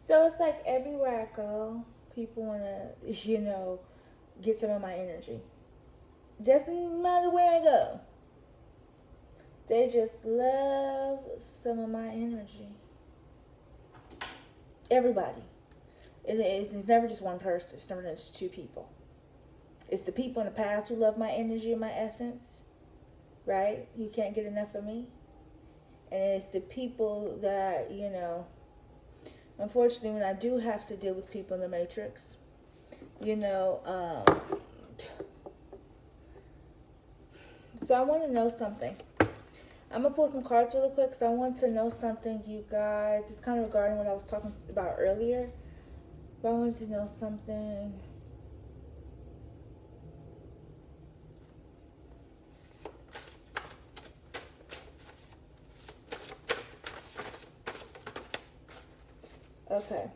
So it's like everywhere I go, people want to, get some of my energy. Doesn't matter where I go. They just love some of my energy. Everybody. It's never just one person. It's never just two people. It's the people in the past who love my energy and my essence, right? You can't get enough of me. And it's the people that, unfortunately, when I do have to deal with people in the matrix, you know, so I want to know something. I'm going to pull some cards really quick because I want to know something, you guys. It's kind of regarding what I was talking about earlier. But I want to know something. Okay.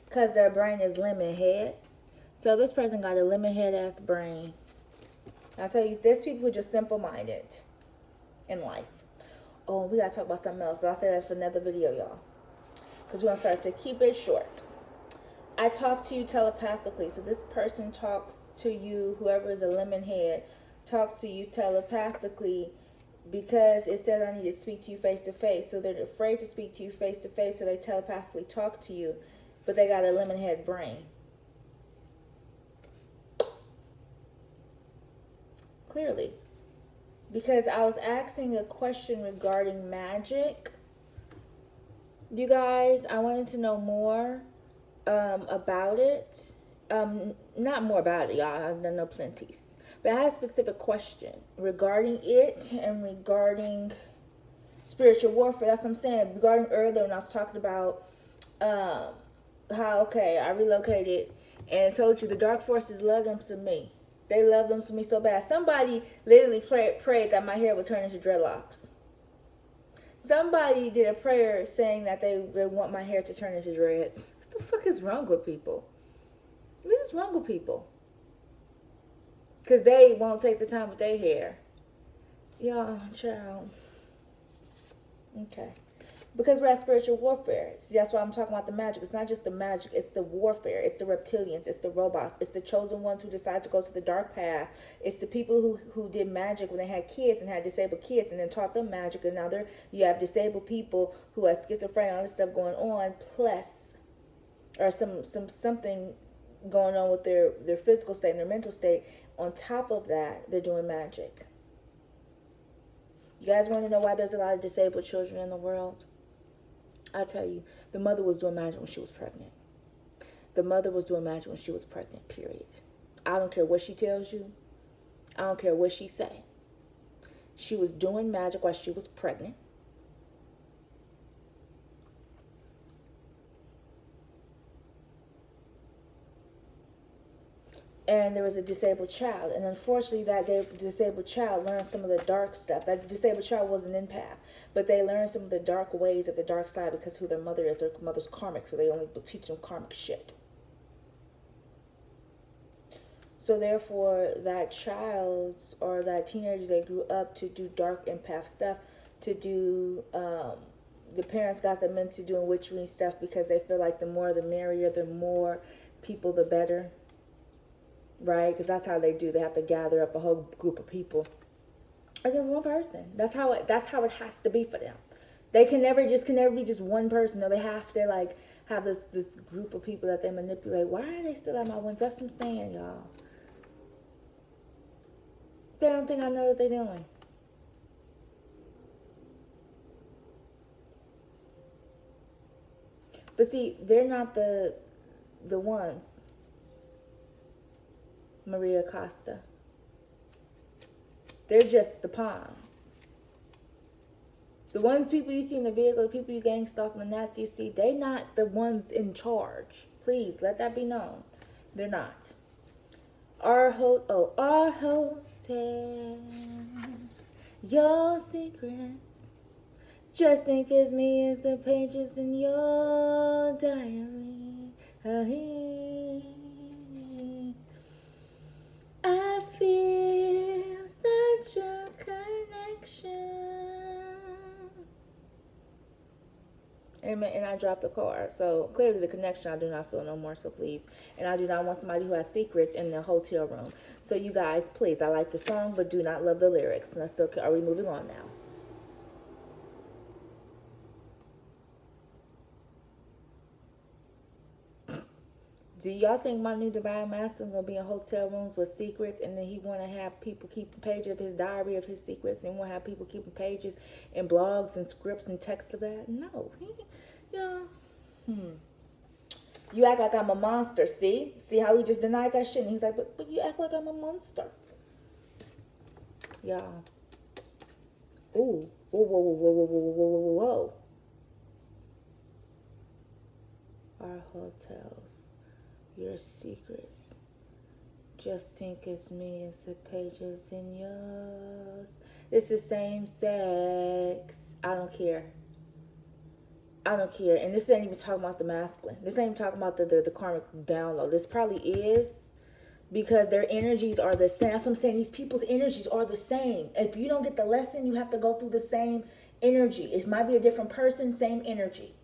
Because their brain is Lemonhead. So this person got a Lemonhead ass brain. I'll tell you, there's people who are just simple-minded in life. Oh, we gotta talk about something else, but I'll say that for another video, y'all. Because we're gonna start to keep it short. I talk to you telepathically. So this person talks to you, whoever is a Lemonhead, talks to you telepathically because it says I need to speak to you face to face. So they're afraid to speak to you face to face, so they telepathically talk to you, but they got a Lemonhead brain. Clearly. Because I was asking a question regarding magic. You guys, I wanted to know more about it. Not more about it, y'all. I know plenties. But I had a specific question regarding it and regarding spiritual warfare. That's what I'm saying. Regarding earlier when I was talking about how, okay, I relocated and told you the dark forces love them to me. They love them to me so bad. Somebody literally prayed that my hair would turn into dreadlocks. Somebody did a prayer saying that they want my hair to turn into dreads. What the fuck is wrong with people? What is wrong with people? Because they won't take the time with their hair. Y'all, child. Okay. Because we're at spiritual warfare. See, that's why I'm talking about the magic. It's not just the magic. It's the warfare. It's the reptilians. It's the robots. It's the chosen ones who decide to go to the dark path. It's the people who did magic when they had kids and had disabled kids and then taught them magic. And now you have disabled people who have schizophrenia and all this stuff going on. Plus, or something going on with their physical state and their mental state. On top of that, they're doing magic. You guys want to know why there's a lot of disabled children in the world? I'll tell you, the mother was doing magic when she was pregnant. The mother was doing magic when she was pregnant, period. I don't care what she tells you. I don't care what she say. She was doing magic while she was pregnant. And there was a disabled child. And unfortunately, that disabled child learned some of the dark stuff. That disabled child was an empath. But they learned some of the dark ways of the dark side because who their mother is. Their mother's karmic, so they only teach them karmic shit. So therefore, that child or that teenager, they grew up to do dark empath stuff, to do, the parents got them into doing witchery stuff because they feel like the more the merrier, the more people, the better. Right? Because that's how they do. They have to gather up a whole group of people against one person. That's how it has to be for them. They can never be just one person. No, they have to like have this group of people that they manipulate. Why are they still at my ones? That's what I'm saying, y'all. They don't think I know what they're doing. But see, they're not the ones. Maria Costa. They're just the pawns. The ones people you see in the vehicle, the people you gang stalking, the Nats you see, they're not the ones in charge. Please, let that be known. They're not. Our hotel, your secrets. Just think as me as the pages in your diary. I feel such a connection. And I dropped the card. So clearly the connection I do not feel no more, so please. And I do not want somebody who has secrets in the hotel room. So you guys, please, I like the song, but do not love the lyrics. Now, so are we moving on now? Do y'all think my new divine master is gonna be in hotel rooms with secrets, and then he wanna have people keeping pages of his diary of his secrets, and wanna have people keeping pages and blogs and scripts and texts of that? No, yeah. You act like I'm a monster. See how he just denied that shit? And he's like, but you act like I'm a monster. Yeah. Ooh, whoa, whoa, whoa, whoa, whoa, whoa, whoa, whoa, whoa. Our hotels, your secrets. Just think it's me as the pages in yours. It's the same sex. I don't care. I don't care. And this ain't even talking about the masculine. This ain't even talking about the karmic download. This probably is because their energies are the same. That's what I'm saying. These people's energies are the same. If you don't get the lesson, you have to go through the same energy. It might be a different person, same energy.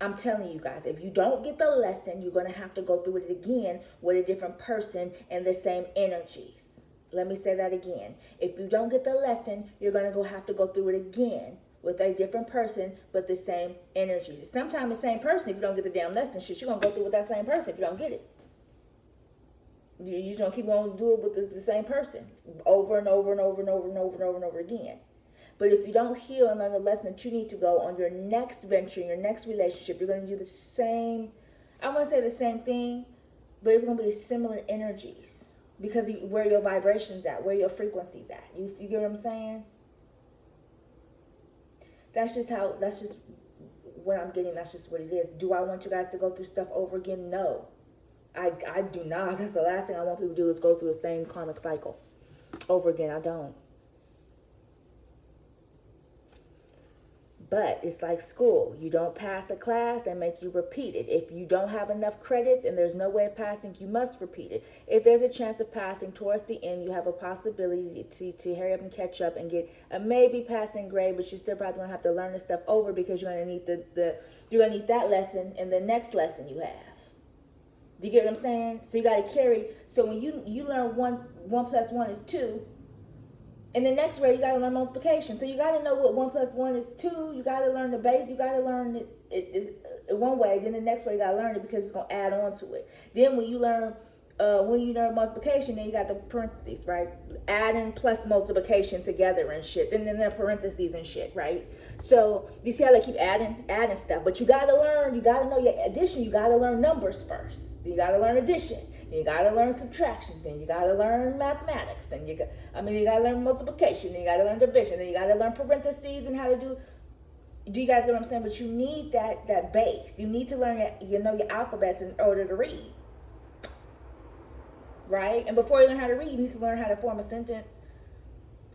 I'm telling you guys, if you don't get the lesson, you're going to have to go through it again with a different person and the same energies. Let me say that again. If you don't get the lesson, you're going to have to go through it again with a different person, but the same energies. Sometimes the same person, if you don't get the damn lesson, shit, you're going to go through with that same person if you don't get it. You're going to keep on doing it with the same person over and over and over and over and over and over and over again. But if you don't heal and learn the lesson that you need to go on your next venture, your next relationship, you're going to do the same, I wouldn't say the same thing, but it's going to be similar energies because where your vibration's at, where your frequency's at. You get what I'm saying? That's just what I'm getting. That's just what it is. Do I want you guys to go through stuff over again? No. I do not. That's the last thing I want people to do is go through the same karmic cycle over again. I don't. But it's like school. You don't pass a class, they make you repeat it. If you don't have enough credits and there's no way of passing, you must repeat it. If there's a chance of passing towards the end, you have a possibility to hurry up and catch up and get a maybe passing grade, but you still probably gonna have to learn this stuff over because you're gonna need you're gonna need that lesson in the next lesson you have. Do you get what I'm saying? So you gotta carry. So when you learn one plus one is 2. In the next grade, you got to learn multiplication. So you got to know what 1 plus 1 is 2. You got to learn the base. You got to learn it one way. Then the next way, you got to learn it because it's going to add on to it. Then when you learn multiplication, then you got the parentheses, right? Adding plus multiplication together and shit. Then the parentheses and shit, right? So you see how they keep adding stuff. But you got to learn. You got to know your addition. You got to learn numbers first. You got to learn addition. You got to learn subtraction. Then you got to learn mathematics. Then you got to learn multiplication. Then you got to learn division. Then you got to learn parentheses and how to do you guys get what I'm saying? But you need that base. You need to learn your alphabets in order to read. Right? And before you learn how to read, you need to learn how to form a sentence.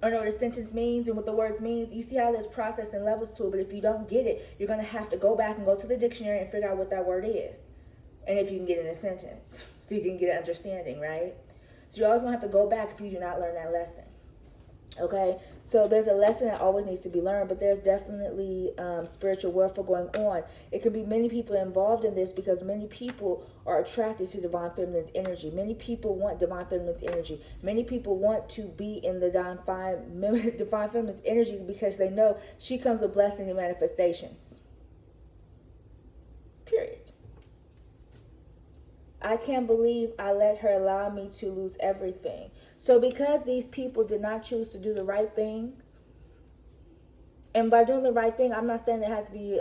Or know what a sentence means and what the words means. You see how there's process and levels to it. But if you don't get it, you're going to have to go back and go to the dictionary and figure out what that word is. And if you can get it in a sentence. So you can get an understanding, right? So you always going to have to go back if you do not learn that lesson. Okay? So there's a lesson that always needs to be learned, but there's definitely spiritual warfare going on. It could be many people involved in this because many people are attracted to divine feminine's energy. Many people want divine feminine's energy. Many people want to be in the divine feminine's energy because they know she comes with blessings and manifestations. Period. I can't believe I let her allow me to lose everything. So because these people did not choose to do the right thing, and by doing the right thing, I'm not saying it has to be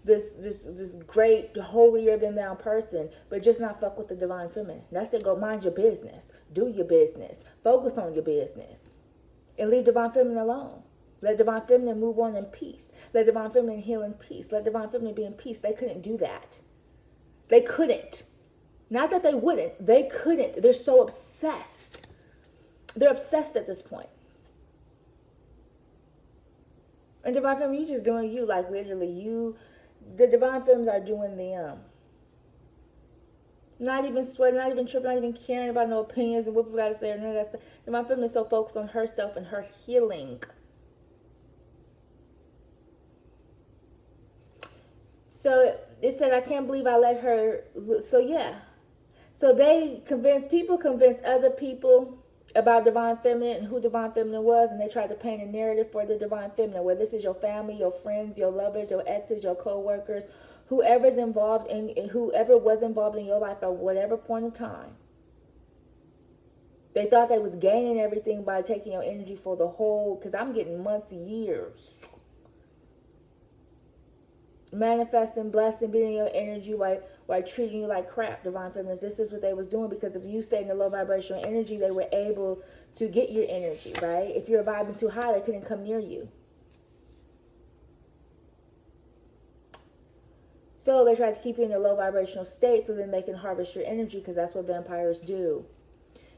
this great, holier than thou person, but just not fuck with the divine feminine. That's it. Go mind your business. Do your business. Focus on your business. And leave divine feminine alone. Let divine feminine move on in peace. Let divine feminine heal in peace. Let divine feminine be in peace. They couldn't do that. They couldn't. Not that they wouldn't. They couldn't. They're so obsessed. They're obsessed at this point. And divine feminine, you just doing you, like literally you. The divine feminines are doing them. Not even sweating, not even tripping, not even caring about no opinions and what people got to say or none of that stuff. Divine feminine is so focused on herself and her healing. So it said, I can't believe I let her. So yeah. So people convinced other people about divine feminine and who divine feminine was, and they tried to paint a narrative for the divine feminine, where this is your family, your friends, your lovers, your exes, your co-workers, whoever was involved in your life at whatever point in time. They thought they was gaining everything by taking your energy for the whole, because I'm getting months, years. Manifesting, blessing, being in your energy while treating you like crap, divine feminines. This is what they was doing, because if you stayed in the low vibrational energy, they were able to get your energy, right? If you're vibing too high, they couldn't come near you. So they tried to keep you in a low vibrational state so then they can harvest your energy, because that's what vampires do.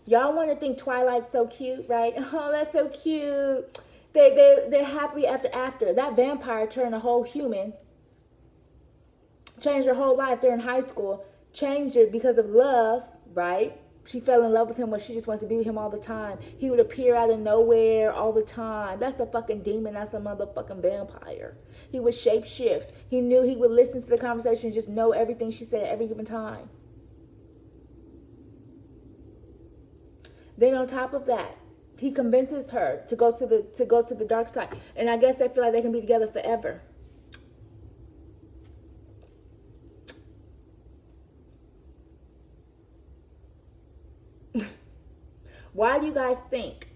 Y'all want to think Twilight's so cute, right? Oh, that's so cute. They're happily after. That vampire turned a whole human, changed her whole life. They're in high school, changed it because of love, right? She fell in love with him when she just wanted to be with him all the time. He would appear out of nowhere all the time. That's a fucking demon. That's a motherfucking vampire. He would shapeshift. He knew he would listen to the conversation and just know everything she said at every given time. Then on top of that, he convinces her to go to the dark side. And I guess they feel like they can be together forever. Why do you guys think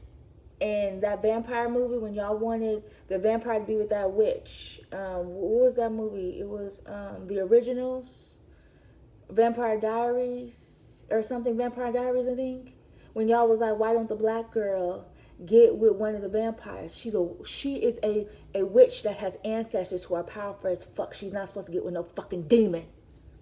in that vampire movie, when y'all wanted the vampire to be with that witch, what was that movie? It was the originals, Vampire Diaries or something, Vampire Diaries, I think. When y'all was like, why don't the black girl get with one of the vampires? She is a witch that has ancestors who are powerful as fuck. She's not supposed to get with no fucking demon.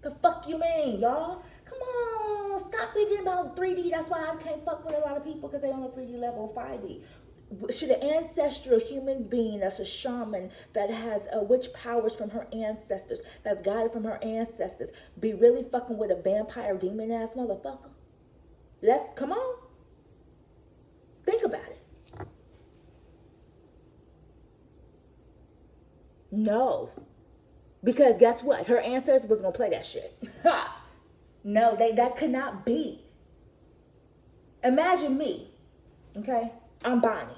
The fuck you mean, y'all? Come on, stop thinking about 3D. That's why I can't fuck with a lot of people, because they're on the 3D level, 5D. Should an ancestral human being that's a shaman, that has witch powers from her ancestors, that's guided from her ancestors, be really fucking with a vampire demon ass motherfucker? Come on. Think about it. No. Because guess what? Her ancestors was going to play that shit. No, that could not be. Imagine me. Okay? I'm Bonnie.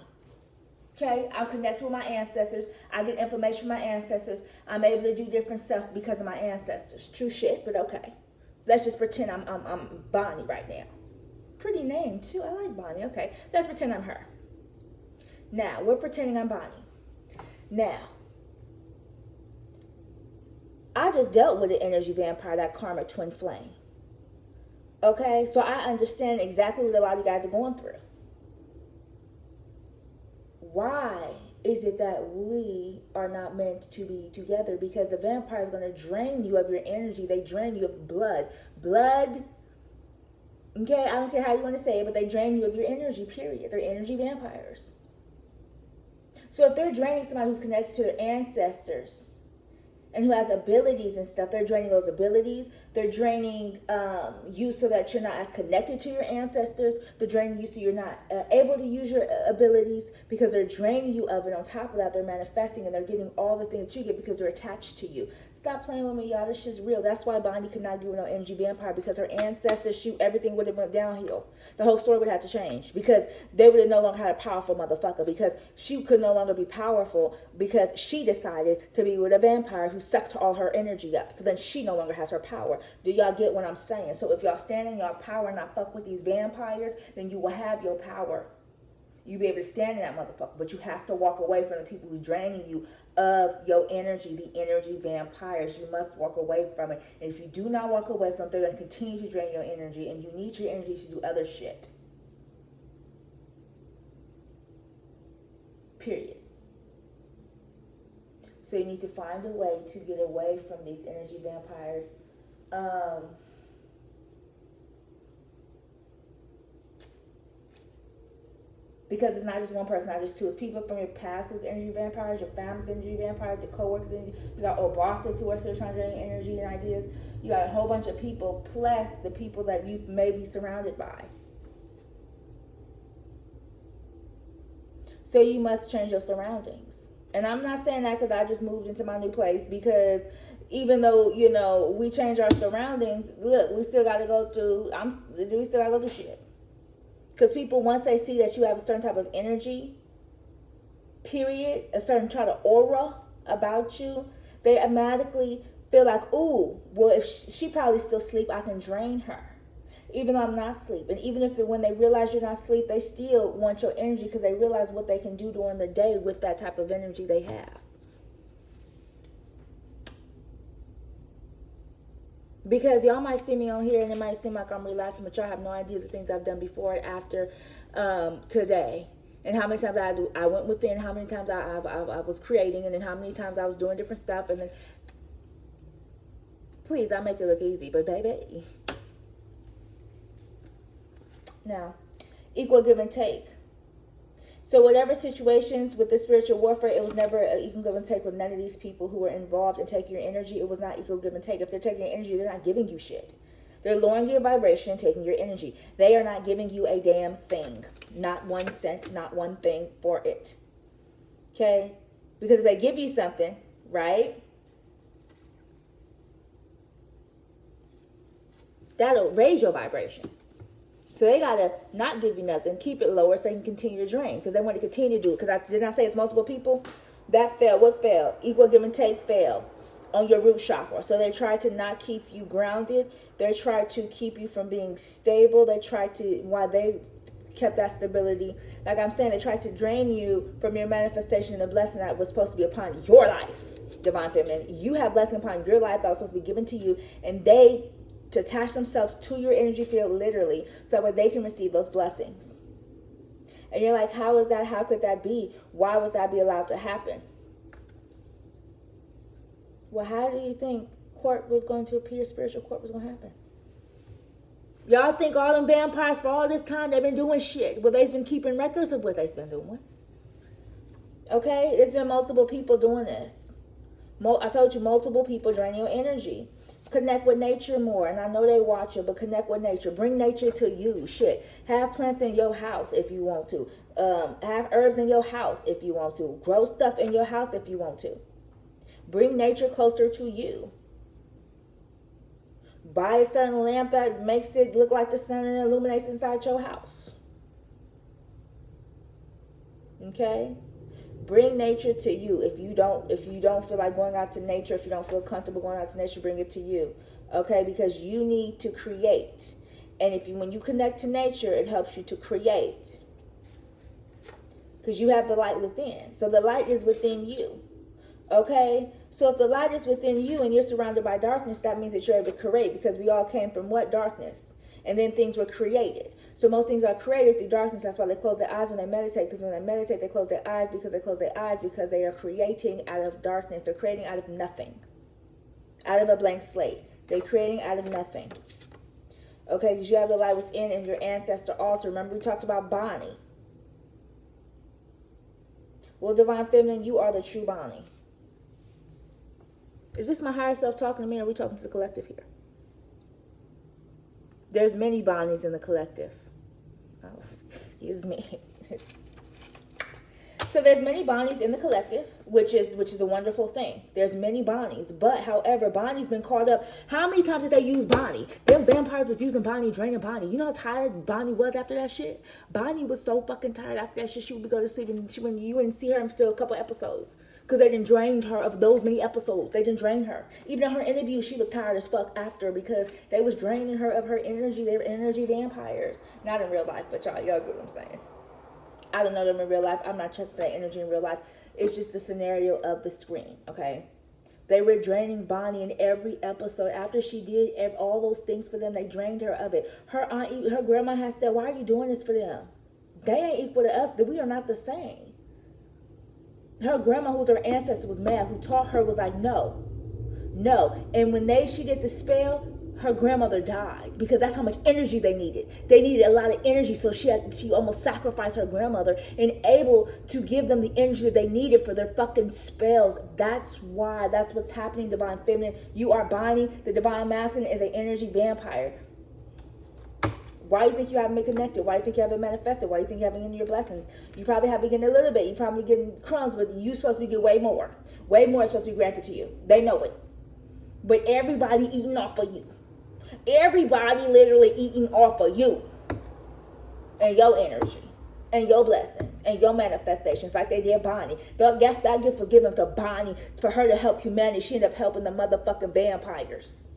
Okay? I'm connected with my ancestors. I get information from my ancestors. I'm able to do different stuff because of my ancestors. True shit, but okay. Let's just pretend I'm Bonnie right now. Pretty name too. I like Bonnie. Okay, let's pretend I'm her. Now, we're pretending I'm Bonnie. Now, I just dealt with the energy vampire, that karmic twin flame. Okay, so I understand exactly what a lot of you guys are going through. Why is it that we are not meant to be together? Because the vampire is going to drain you of your energy. They drain you of blood. Okay, I don't care how you want to say it, but they drain you of your energy, period. They're energy vampires. So if they're draining somebody who's connected to their ancestors and who has abilities and stuff, they're draining those abilities. They're draining you so that you're not as connected to your ancestors. They're draining you so you're not able to use your abilities, because they're draining you of it. On top of that, they're manifesting and they're getting all the things that you get because they're attached to you. Stop playing with me, y'all. This shit's real. That's why Bonnie could not get with no energy vampire, because her ancestors, everything would have went downhill. The whole story would have to change, because they would have no longer had a powerful motherfucker, because she could no longer be powerful because she decided to be with a vampire who sucked all her energy up. So then she no longer has her power. Do y'all get what I'm saying? So if y'all stand in your power and not fuck with these vampires, then you will have your power. You'll be able to stand in that motherfucker, but you have to walk away from the people who are draining you of your energy, the energy vampires. You must walk away from it. And if you do not walk away from it, they're going to continue to drain your energy, and you need your energy to do other shit. Period. So you need to find a way to get away from these energy vampires. Because it's not just one person, not just two. It's people from your past who's energy vampires, your family's energy vampires, your co-workers. You got old bosses who are still trying to drain energy and ideas. You got a whole bunch of people, plus the people that you may be surrounded by. So you must change your surroundings. And I'm not saying that because I just moved into my new place, because Even though, we change our surroundings, look, we still got to go through, we still got to go through shit. Because people, once they see that you have a certain type of energy, period, a certain type of aura about you, they automatically feel like, ooh, well, if she probably still asleep, I can drain her. Even though I'm not asleep. And even if when they realize you're not asleep, they still want your energy because they realize what they can do during the day with that type of energy they have. Because y'all might see me on here and it might seem like I'm relaxing, but y'all have no idea the things I've done before and after today. And how many times I went within, how many times I was creating, and then how many times I was doing different stuff. And then, please, I make it look easy, but baby. Now, equal give and take. So whatever situations with the spiritual warfare, it was never an equal give and take with none of these people who were involved in taking your energy. It was not equal give and take. If they're taking your energy, they're not giving you shit. They're lowering your vibration, taking your energy. They are not giving you a damn thing. Not 1 cent, not one thing for it. Okay? Because if they give you something, right? That'll raise your vibration. So they got to not give you nothing, keep it lower so they can continue to drain. Because they want to continue to do it. Because did I say it's multiple people? That failed. What failed? Equal give and take failed on your root chakra. So they try to not keep you grounded. They try to keep you from being stable. They try to, while they kept that stability, like I'm saying, they tried to drain you from your manifestation and the blessing that was supposed to be upon your life, Divine Feminine. You have blessing upon your life that was supposed to be given to you. And they to attach themselves to your energy field literally so that they can receive those blessings. And you're like, how is that? How could that be? Why would that be allowed to happen? Well, how do you think court was going to appear, spiritual court was going to happen? Y'all think all them vampires for all this time they've been doing shit? Well, they've been keeping records of what they've been doing. Okay? There's been multiple people doing this. I told you, multiple people draining your energy. Connect with nature more. And I know they watch you, but connect with nature. Bring nature to you. Shit. Have plants in your house if you want to. Have herbs in your house if you want to. Grow stuff in your house if you want to. Bring nature closer to you. Buy a certain lamp that makes it look like the sun and illuminates inside your house. Okay? Bring nature to you. If you don't feel like going out to nature, if you don't feel comfortable going out to nature, bring it to you. Okay? Because you need to create. And when you connect to nature, it helps you to create. Because you have the light within. So the light is within you. Okay? So if the light is within you and you're surrounded by darkness, that means that you're able to create, because we all came from what? Darkness. And then things were created. So most things are created through darkness. That's why they close their eyes when they meditate. Because when they meditate, they close their eyes because they are creating out of darkness. They're creating out of nothing. Out of a blank slate. They're creating out of nothing. Okay, because you have the light within and your ancestor also. Remember we talked about Bonnie. Well, Divine Feminine, you are the true Bonnie. Is this my higher self talking to me, or are we talking to the collective here? There's many Bonnies in the collective. Oh, excuse me. So there's many Bonnies in the collective, which is a wonderful thing. There's many Bonnies, but however, Bonnie's been called up. How many times did they use Bonnie? Them vampires was using Bonnie, draining Bonnie. You know how tired Bonnie was after that shit? Bonnie was so fucking tired after that shit. She would go to sleep, and you wouldn't see her until a couple episodes. Because they didn't drain her of those many episodes. They didn't drain her. Even in her interview, she looked tired as fuck after, because they was draining her of her energy. They were energy vampires. Not in real life, but y'all get what I'm saying. I don't know them in real life. I'm not checking for that energy in real life. It's just the scenario of the screen, okay? They were draining Bonnie in every episode. After she did all those things for them, they drained her of it. Her grandma has said, why are you doing this for them? They ain't equal to us. We are not the same. Her grandma, who's her ancestor, was mad. Who taught her was like, no. And when she did the spell, her grandmother died, because that's how much energy they needed. They needed a lot of energy, so she almost sacrificed her grandmother and able to give them the energy that they needed for their fucking spells. That's what's happening, Divine Feminine. You are Bonnie. The Divine Masculine is an energy vampire. Why do you think you haven't been connected? Why do you think you haven't manifested? Why do you think you haven't gotten your blessings? You probably haven't getting a little bit. You're probably getting crumbs, but you're supposed to be getting way more. Way more is supposed to be granted to you. They know it. But everybody eating off of you. Everybody literally eating off of you. And your energy. And your blessings. And your manifestations. Like they did Bonnie. That gift was given to Bonnie for her to help humanity. She ended up helping the motherfucking vampires.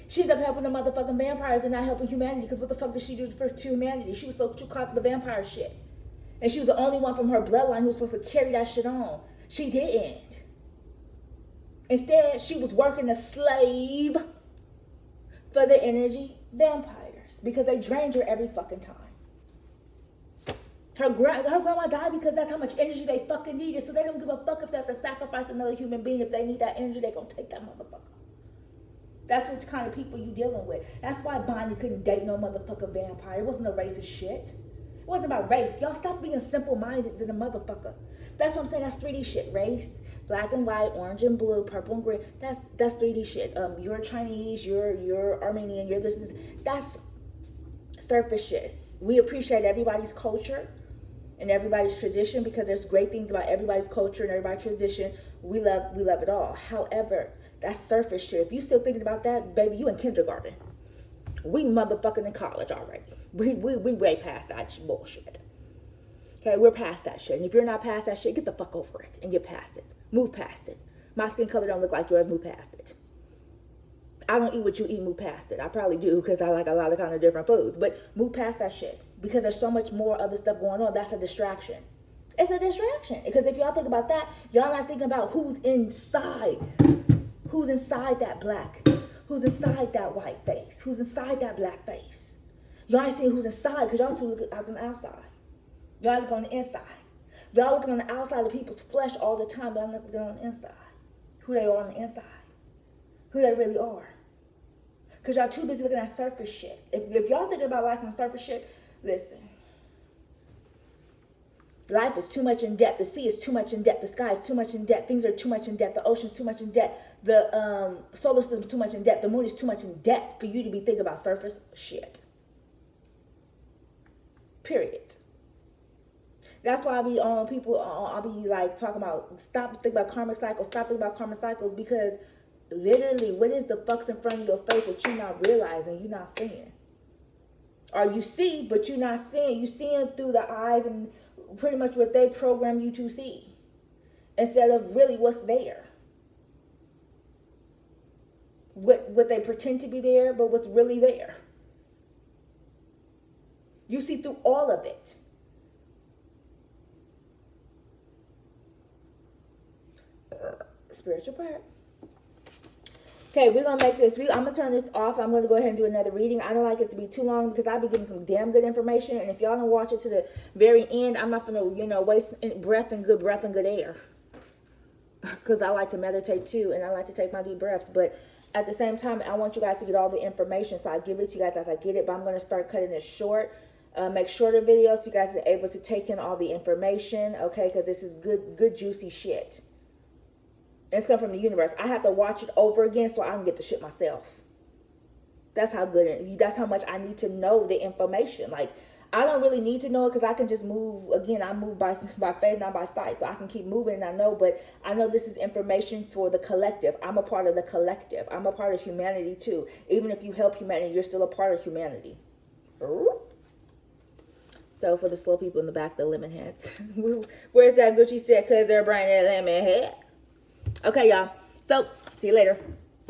She ended up helping the motherfucking vampires and not helping humanity. Because what the fuck did she do to humanity? She was so too caught up in the vampire shit. And she was the only one from her bloodline who was supposed to carry that shit on. She didn't. Instead, she was working a slave for the energy vampires. Because they drained her every fucking time. Her grandma died because that's how much energy they fucking needed. So they don't give a fuck if they have to sacrifice another human being. If they need that energy, they gonna take that motherfucker. That's what kind of people you dealing with. That's why Bonnie couldn't date no motherfucking vampire. It wasn't a racist shit. It wasn't about race. Y'all stop being simple-minded than a motherfucker. That's what I'm saying. That's 3D shit. Race, black and white, orange and blue, purple and green. That's 3D shit. You're Chinese, you're Armenian, you're this. That's surface shit. We appreciate everybody's culture and everybody's tradition because there's great things about everybody's culture and everybody's tradition. We love it all. However, that's surface shit. If you still thinking about that, baby, you in kindergarten. We motherfucking in college already. We way past that bullshit. Okay, we're past that shit. And if you're not past that shit, get the fuck over it and get past it. Move past it. My skin color don't look like yours. Move past it. I don't eat what you eat. Move past it. I probably do because I like a lot of kind of different foods. But move past that shit because there's so much more other stuff going on. That's a distraction. It's a distraction because if y'all think about that, y'all not thinking about who's inside. Who's inside that black? Who's inside that white face? Who's inside that black face? Y'all ain't seeing who's inside because y'all still looking out on the outside. Y'all look on the inside. Y'all looking on the outside of people's flesh all the time, but I'm not looking on the inside. Who they are on the inside. Who they really are. Because y'all too busy looking at surface shit. If y'all thinking about life on surface shit, listen. Life is too much in depth. The sea is too much in depth. The sky is too much in depth. Things are too much in depth. The ocean is too much in depth. The solar system is too much in depth. The moon is too much in depth for you to be thinking about surface shit. Period. That's why I be on people. I'll be like talking about stop thinking about karmic cycles. Stop thinking about karmic cycles because literally, what is the fucks in front of your face that you're not realizing, you're not seeing, or you see but you're not seeing. You seeing through the eyes and pretty much what they program you to see instead of really what's there. What they pretend to be there, but what's really there. You see through all of it. Spiritual prayer. Okay, we're gonna make this. I'm gonna turn this off. I'm gonna go ahead and do another reading. I don't like it to be too long because I'll be giving some damn good information. And if y'all don't watch it to the very end, I'm not gonna, waste breath and good air. Because I like to meditate too, and I like to take my deep breaths. But at the same time, I want you guys to get all the information, so I give it to you guys as I get it. But I'm gonna start cutting it short. Make shorter videos so you guys are able to take in all the information. Okay, because this is good juicy shit. It's coming from the universe. I have to watch it over again so I can get the shit myself. That's how that's how much I need to know the information. Like, I don't really need to know it because I can just move. Again, I move by faith, not by sight. So I can keep moving and I know. But I know this is information for the collective. I'm a part of the collective. I'm a part of humanity too. Even if you help humanity, you're still a part of humanity. So for the slow people in the back, the Lemonheads. Where's that Gucci set? Because they're bringing that Lemonhead. Okay, y'all. So, see you later.